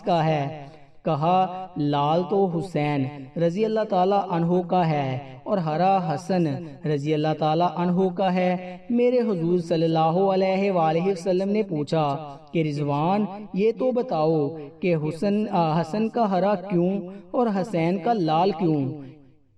کا ہے؟ کہا لال تو حسین رضی اللہ تعالیٰ عنہ کا ہے اور ہرا حسن رضی اللہ تعالیٰ عنہ کا ہے۔ میرے حضور صلی اللہ علیہ وآلہ وسلم نے پوچھا کہ رضوان یہ تو بتاؤ کہ حسن کا ہرا کیوں اور حسین کا لال کیوں؟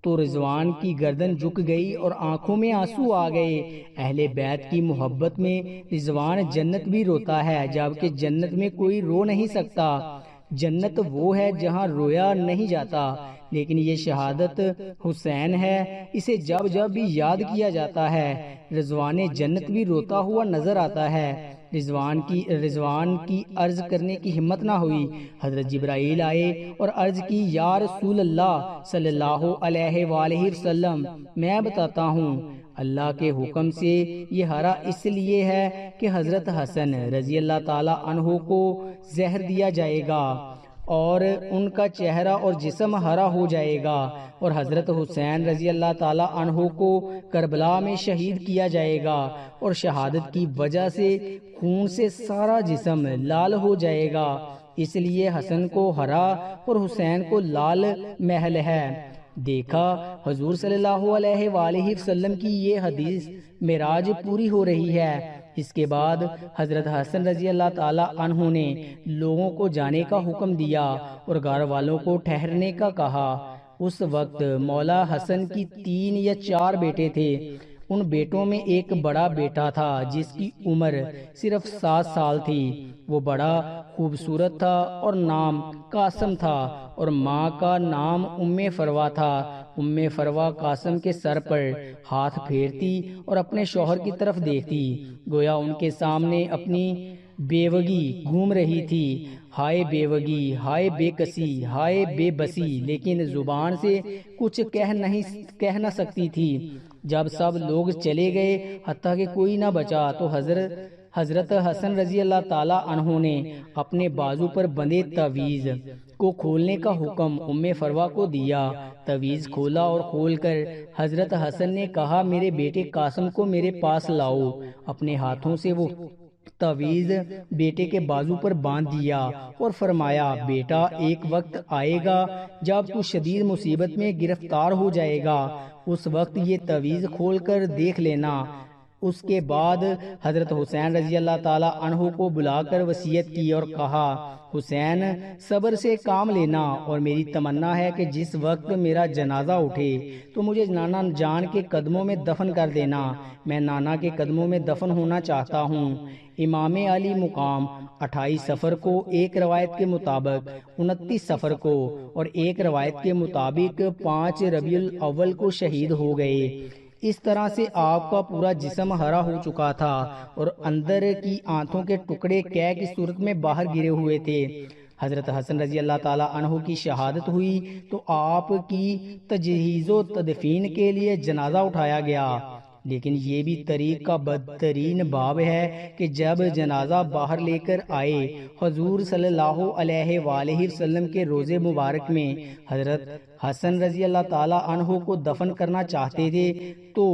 تو رضوان کی گردن جھک گئی اور آنکھوں میں آنسو آ گئے۔ اہل بیت کی محبت میں رضوان جنت بھی روتا ہے، جبکہ جنت میں کوئی رو نہیں سکتا۔ جنت وہ ہے جہاں رویا نہیں جاتا، لیکن یہ شہادت حسین ہے، اسے جب جب بھی یاد کیا جاتا ہے رضوان جنت بھی روتا ہوا نظر آتا ہے۔ رضوان کی عرض کرنے کی ہمت نہ ہوئی۔ حضرت جبرائیل آئے اور عرض کی یا رسول اللہ صلی اللہ علیہ وآلہ وسلم، میں بتاتا ہوں اللہ کے حکم سے یہ ہرا اس لیے ہے کہ حضرت حسن رضی اللہ تعالیٰ عنہ کو زہر دیا جائے گا اور ان کا چہرہ اور جسم ہرا ہو جائے گا، اور حضرت حسین رضی اللہ تعالیٰ عنہ کو کربلا میں شہید کیا جائے گا، اور شہادت کی وجہ سے خون سے سارا جسم لال ہو جائے گا، اس لیے حسن کو ہرا اور حسین کو لال محل ہے۔ دیکھا حضور صلی اللہ علیہ وآلہ وسلم کی یہ حدیث معراج پوری ہو رہی ہے۔ اس کے بعد حضرت حسن رضی اللہ تعالی عنہ نے لوگوں کو جانے کا حکم دیا اور گھر والوں کو ٹھہرنے کا کہا۔ اس وقت مولا حسن کی 3 یا 4 بیٹے تھے۔ ان بیٹوں میں ایک بڑا بیٹا تھا جس کی عمر صرف 7 سال تھی۔ وہ بڑا خوبصورت تھا اور نام قاسم تھا، اور ماں کا نام فروا تھا۔ فروا قاسم کے سر پر ہاتھ پھیرتی اور اپنے شوہر کی طرف دیکھتی، گویا ان کے سامنے اپنی بیوگی گھوم رہی تھی۔ ہائے بیوگی، ہائے بے کسی، ہائے بے بسی، لیکن زبان سے کچھ کہہ نہ سکتی تھی۔ جب سب لوگ چلے گئے حتیٰ کہ کوئی نہ بچا تو حضرت حسن رضی اللہ تعالی عنہ نے اپنے بازو پر بندھے تعویذ کو کھولنے کا حکم فروا کو دیا۔ تعویذ کھولا اور کھول کر حضرت حسن نے کہا میرے بیٹے قاسم کو میرے پاس لاؤ۔ اپنے ہاتھوں سے وہ تعویذ بیٹے کے بازو پر باندھ دیا اور فرمایا بیٹا ایک وقت آئے گا جب تو شدید مصیبت میں گرفتار ہو جائے گا، اس وقت یہ تعویذ کھول کر دیکھ لینا۔ اس کے بعد حضرت حسین رضی اللہ تعالی عنہ کو بلا کر وصیت کی اور کہا حسین صبر سے کام لینا، اور میری تمنا ہے کہ جس وقت میرا جنازہ اٹھے تو مجھے نانا جان کے قدموں میں دفن کر دینا۔ میں نانا کے قدموں میں دفن ہونا چاہتا ہوں۔ امام علی مقام 28 صفر کو ایک روایت کے مطابق، 29 صفر کو اور ایک روایت کے مطابق 5 ربیع الاول کو شہید ہو گئے۔ اس طرح سے آپ کا پورا جسم ہرا ہو چکا تھا اور اندر کی آنتوں کے ٹکڑے قے کی صورت میں باہر گرے ہوئے تھے۔ حضرت حسن رضی اللہ تعالی عنہ کی شہادت ہوئی تو آپ کی تجہیز و تدفین کے لیے جنازہ اٹھایا گیا، لیکن یہ بھی طریق کا بدترین باب ہے کہ جب جنازہ باہر لے کر آئے حضور صلی اللہ علیہ وآلہ وسلم کے روضے مبارک میں حضرت حسن رضی اللہ تعالی عنہ کو دفن کرنا چاہتے تھے تو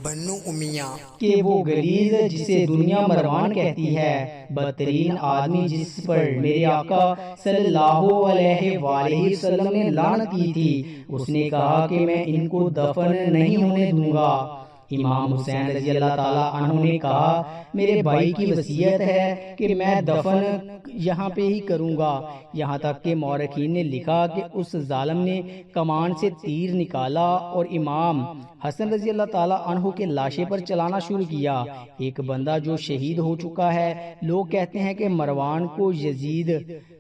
بنو امیہ کہ وہ غلیظ جسے دنیا مروان کہتی ہے، بدترین آدمی جس پر میرے آقا صلی اللہ علیہ وآلہ وسلم نے لعنت کی تھی، اس نے کہا کہ میں ان کو دفن نہیں ہونے دوں گا۔ امام حسین رضی اللہ تعالیٰ عنہ نے کہا میرے بھائی کی وصیت ہے کہ میں دفن یہاں پہ ہی کروں گا، یہاں تک کہ مورخین نے لکھا کہ اس ظالم نے کمان سے تیر نکالا اور امام حسن رضی اللہ تعالیٰ عنہ کے لاشے پر چلانا شروع کیا۔ ایک بندہ جو شہید ہو چکا ہے، لوگ کہتے ہیں کہ مروان کو یزید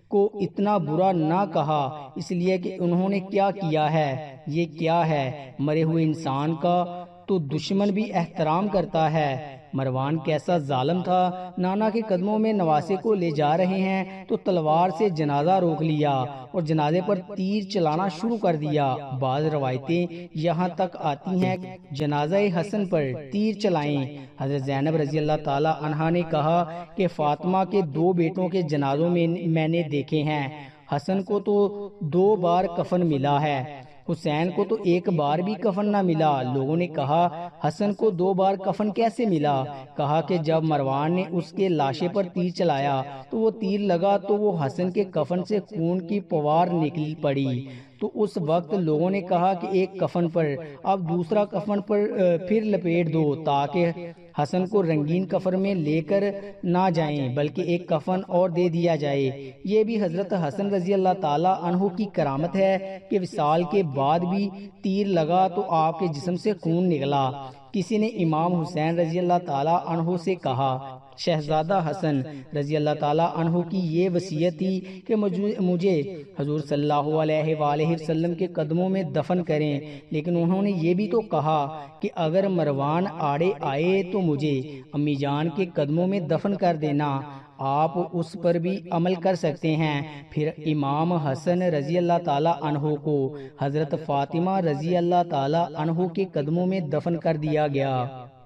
کو اتنا برا نہ کہا اس لیے کہ انہوں نے کیا کیا ہے۔ یہ کیا ہے؟ مرے ہوئے انسان کا تو دشمن بھی احترام کرتا ہے۔ مروان کیسا ظالم تھا، نانا کے قدموں میں نواسے کو لے جا رہے ہیں تو تلوار سے جنازہ روک لیا اور جنازے پر تیر چلانا شروع کر دیا۔ بعض روایتیں یہاں تک آتی ہیں جنازہ حسن پر تیر چلائیں۔ حضرت زینب رضی اللہ تعالی عنہا نے کہا کہ فاطمہ کے 2 بیٹوں کے جنازوں میں نے دیکھے ہیں، حسن کو تو 2 بار کفن ملا ہے، حسین کو تو ایک بار بھی کفن نہ ملا۔ لوگوں نے کہا حسن کو 2 بار کفن کیسے ملا؟ کہا کہ جب مروان نے اس کے لاشے پر تیر چلایا تو وہ تیر لگا تو وہ حسن کے کفن سے خون کی پوار نکل پڑی۔ تو اس وقت لوگوں نے کہا کہ ایک کفن پر اب دوسرا کفن پر پھر لپیٹ دو تاکہ حسن کو رنگین کفن میں لے کر نہ جائیں بلکہ ایک کفن اور دے دیا جائے۔ یہ بھی حضرت حسن رضی اللہ تعالی عنہ کی کرامت ہے کہ وصال کے بعد بھی تیر لگا تو آپ کے جسم سے خون نکلا۔ کسی نے امام حسین رضی اللہ تعالی عنہ سے کہا، شہزادہ حسن رضی اللہ تعالی عنہ کی یہ وصیت تھی کہ مجھے حضور صلی اللہ علیہ وآلہ وسلم کے قدموں میں دفن کریں، لیکن انہوں نے یہ بھی تو کہا کہ اگر مروان آڑے آئے تو مجھے امی جان کے قدموں میں دفن کر دینا، آپ اس پر بھی عمل کر سکتے ہیں۔ پھر امام حسن رضی اللہ تعالی عنہ کو حضرت فاطمہ رضی اللہ تعالی عنہ کے قدموں میں دفن کر دیا گیا۔